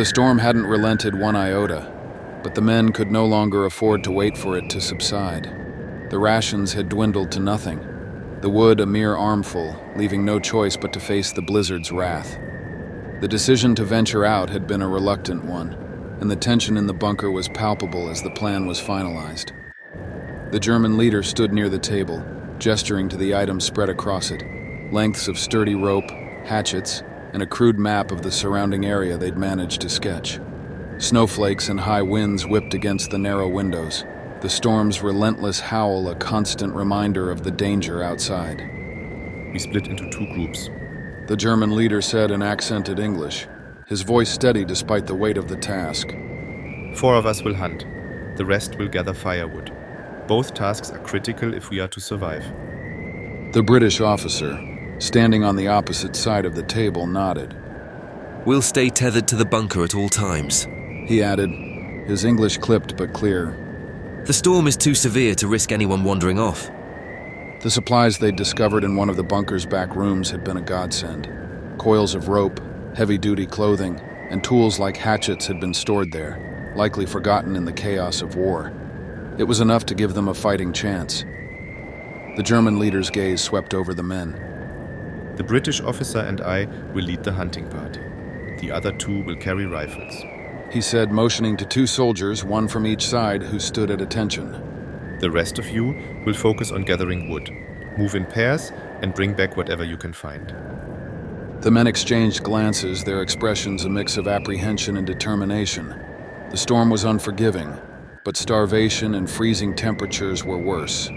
The storm hadn't relented one iota, but the men could no longer afford to wait for it to subside. The rations had dwindled to nothing, the wood a mere armful, leaving no choice but to face the blizzard's wrath. The decision to venture out had been a reluctant one, and the tension in the bunker was palpable as the plan was finalized. The German leader stood near the table, gesturing to the items spread across it, lengths of sturdy rope, hatchets, and a crude map of the surrounding area they'd managed to sketch. Snowflakes and high winds whipped against the narrow windows, the storm's relentless howl a constant reminder of the danger outside. We split into 2 groups. The German leader said in accented English, his voice steady despite the weight of the task. 4 of us will hunt. The rest will gather firewood. Both tasks are critical if we are to survive. The British officer, standing on the opposite side of the table, nodded. We'll stay tethered to the bunker at all times, he added, his English clipped but clear. The storm is too severe to risk anyone wandering off. The supplies they'd discovered in one of the bunker's back rooms had been a godsend. Coils of rope, heavy-duty clothing, and tools like hatchets had been stored there, likely forgotten in the chaos of war. It was enough to give them a fighting chance. The German leader's gaze swept over the men. The British officer and I will lead the hunting party. The other 2 will carry rifles, he said, motioning to 2 soldiers, one from each side, who stood at attention. The rest of you will focus on gathering wood. Move in pairs and bring back whatever you can find. The men exchanged glances, their expressions a mix of apprehension and determination. The storm was unforgiving, but starvation and freezing temperatures were worse.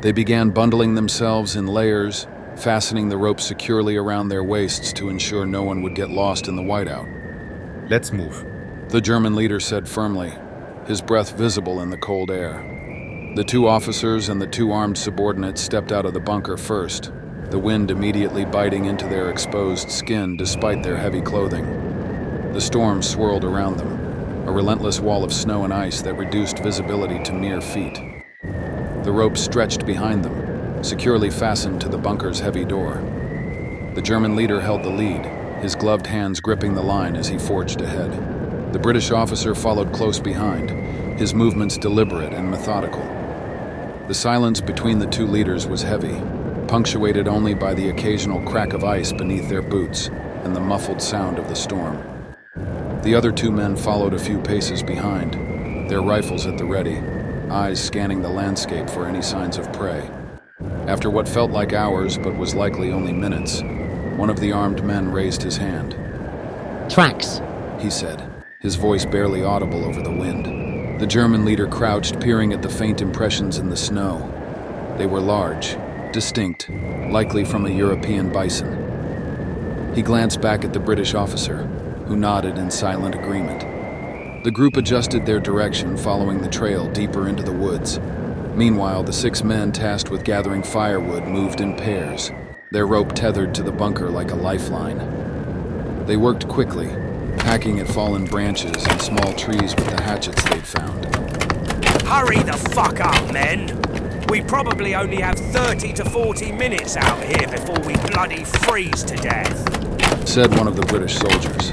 They began bundling themselves in layers, fastening the rope securely around their waists to ensure no one would get lost in the whiteout. Let's move, the German leader said firmly, his breath visible in the cold air. The 2 officers and the 2 armed subordinates stepped out of the bunker first, the wind immediately biting into their exposed skin despite their heavy clothing. The storm swirled around them, a relentless wall of snow and ice that reduced visibility to mere feet. The rope stretched behind them, securely fastened to the bunker's heavy door. The German leader held the lead, his gloved hands gripping the line as he forged ahead. The British officer followed close behind, his movements deliberate and methodical. The silence between the 2 leaders was heavy, punctuated only by the occasional crack of ice beneath their boots and the muffled sound of the storm. The other 2 men followed a few paces behind, their rifles at the ready, eyes scanning the landscape for any signs of prey. After what felt like hours but was likely only minutes, one of the armed men raised his hand. Tracks, he said, his voice barely audible over the wind. The German leader crouched, peering at the faint impressions in the snow. They were large, distinct, likely from a European bison. He glanced back at the British officer, who nodded in silent agreement. The group adjusted their direction, following the trail deeper into the woods. Meanwhile, the 6 men tasked with gathering firewood moved in pairs, their rope tethered to the bunker like a lifeline. They worked quickly, hacking at fallen branches and small trees with the hatchets they'd found. Hurry the fuck up, men! We probably only have 30 to 40 minutes out here before we bloody freeze to death, said one of the British soldiers.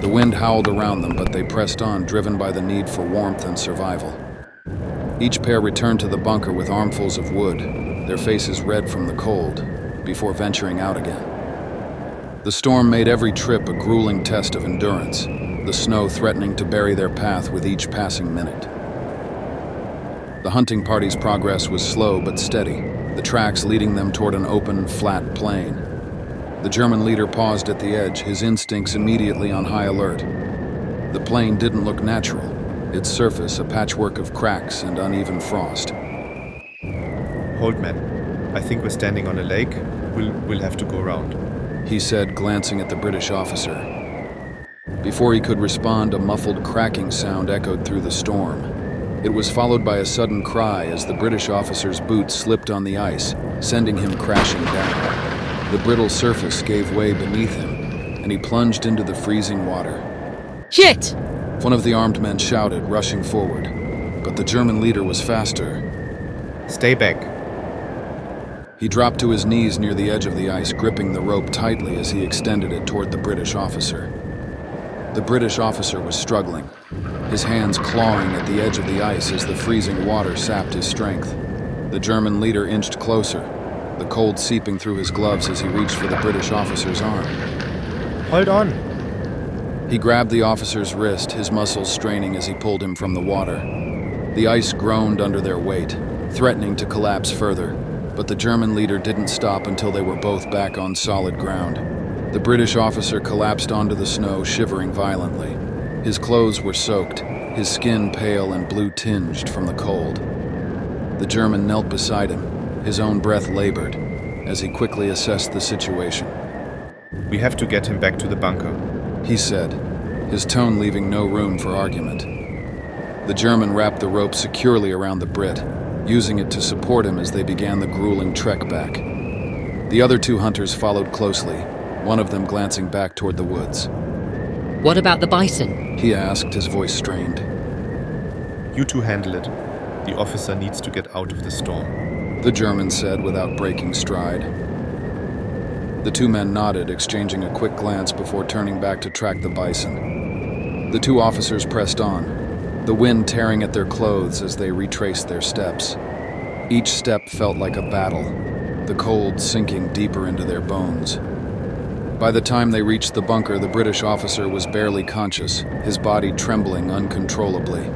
The wind howled around them, but they pressed on, driven by the need for warmth and survival. Each pair returned to the bunker with armfuls of wood, their faces red from the cold, before venturing out again. The storm made every trip a grueling test of endurance, the snow threatening to bury their path with each passing minute. The hunting party's progress was slow but steady, the tracks leading them toward an open, flat plain. The German leader paused at the edge, his instincts immediately on high alert. The plain didn't look natural, its surface a patchwork of cracks and uneven frost. Hold, men. I think we're standing on a lake. We'll have to go around, he said, glancing at the British officer. Before he could respond, a muffled cracking sound echoed through the storm. It was followed by a sudden cry as the British officer's boots slipped on the ice, sending him crashing down. The brittle surface gave way beneath him, and he plunged into the freezing water. Shit! One of the armed men shouted, rushing forward, but the German leader was faster. Stay back. He dropped to his knees near the edge of the ice, gripping the rope tightly as he extended it toward the British officer. The British officer was struggling, his hands clawing at the edge of the ice as the freezing water sapped his strength. The German leader inched closer, the cold seeping through his gloves as he reached for the British officer's arm. Hold on! He grabbed the officer's wrist, his muscles straining as he pulled him from the water. The ice groaned under their weight, threatening to collapse further, but the German leader didn't stop until they were both back on solid ground. The British officer collapsed onto the snow, shivering violently. His clothes were soaked, his skin pale and blue-tinged from the cold. The German knelt beside him, his own breath labored, as he quickly assessed the situation. We have to get him back to the bunker, he said, his tone leaving no room for argument. The German wrapped the rope securely around the Brit, using it to support him as they began the grueling trek back. The other two hunters followed closely, one of them glancing back toward the woods. What about the bison? He asked, his voice strained. You two handle it. The officer needs to get out of the storm, the German said without breaking stride. The two men nodded, exchanging a quick glance before turning back to track the bison. The two officers pressed on, the wind tearing at their clothes as they retraced their steps. Each step felt like a battle, the cold sinking deeper into their bones. By the time they reached the bunker, the British officer was barely conscious, his body trembling uncontrollably.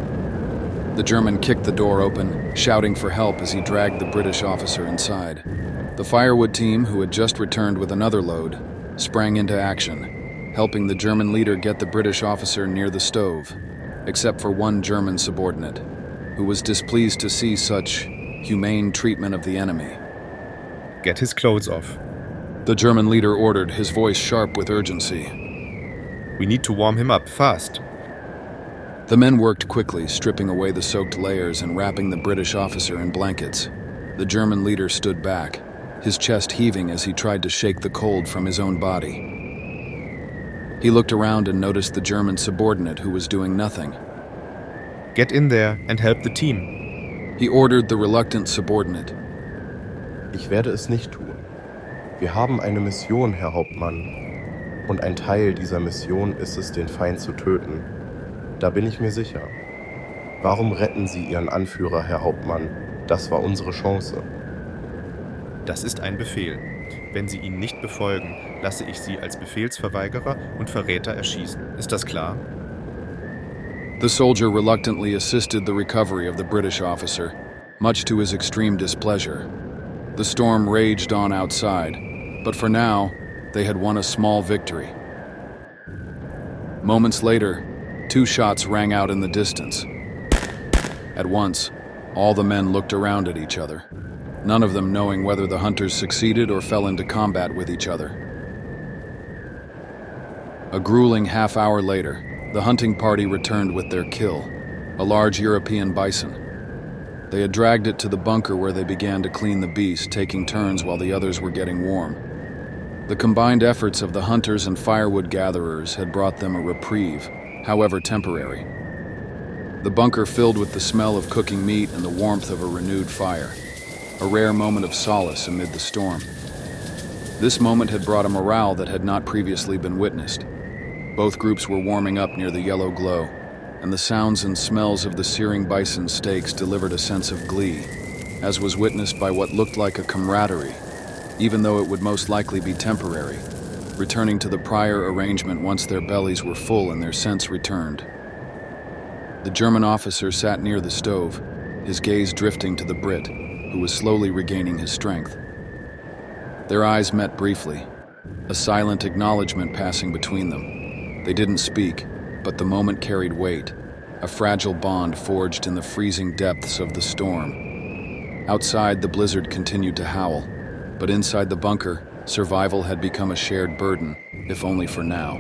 The German kicked the door open, shouting for help as he dragged the British officer inside. The firewood team, who had just returned with another load, sprang into action, helping the German leader get the British officer near the stove, except for one German subordinate, who was displeased to see such humane treatment of the enemy. Get his clothes off. The German leader ordered, his voice sharp with urgency. We need to warm him up, fast. The men worked quickly, stripping away the soaked layers and wrapping the British officer in blankets. The German leader stood back, his chest heaving as he tried to shake the cold from his own body. He looked around and noticed the German subordinate who was doing nothing. Get in there and help the team. He ordered the reluctant subordinate. Ich werde es nicht tun. Wir haben eine Mission, Herr Hauptmann. Und ein Teil dieser Mission ist es, den Feind zu töten. Da bin ich mir sicher. Warum retten Sie Ihren Anführer, Herr Hauptmann? Das war unsere Chance. Das ist ein Befehl. Wenn Sie ihn nicht befolgen, lasse ich Sie als Befehlsverweigerer und Verräter erschießen. Ist das klar? The soldier reluctantly assisted the recovery of the British officer, much to his extreme displeasure. The storm raged on outside, but for now, they had won a small victory. Moments later, 2 shots rang out in the distance. At once, all the men looked around at each other, none of them knowing whether the hunters succeeded or fell into combat with each other. A grueling half-hour later, the hunting party returned with their kill, a large European bison. They had dragged it to the bunker where they began to clean the beast, taking turns while the others were getting warm. The combined efforts of the hunters and firewood gatherers had brought them a reprieve, however temporary. The bunker filled with the smell of cooking meat and the warmth of a renewed fire, a rare moment of solace amid the storm. This moment had brought a morale that had not previously been witnessed. Both groups were warming up near the yellow glow, and the sounds and smells of the searing bison steaks delivered a sense of glee, as was witnessed by what looked like a camaraderie, even though it would most likely be temporary, returning to the prior arrangement once their bellies were full and their sense returned. The German officer sat near the stove, his gaze drifting to the Brit, who was slowly regaining his strength. Their eyes met briefly, a silent acknowledgement passing between them. They didn't speak, but the moment carried weight, a fragile bond forged in the freezing depths of the storm. Outside, the blizzard continued to howl, but inside the bunker, survival had become a shared burden, if only for now.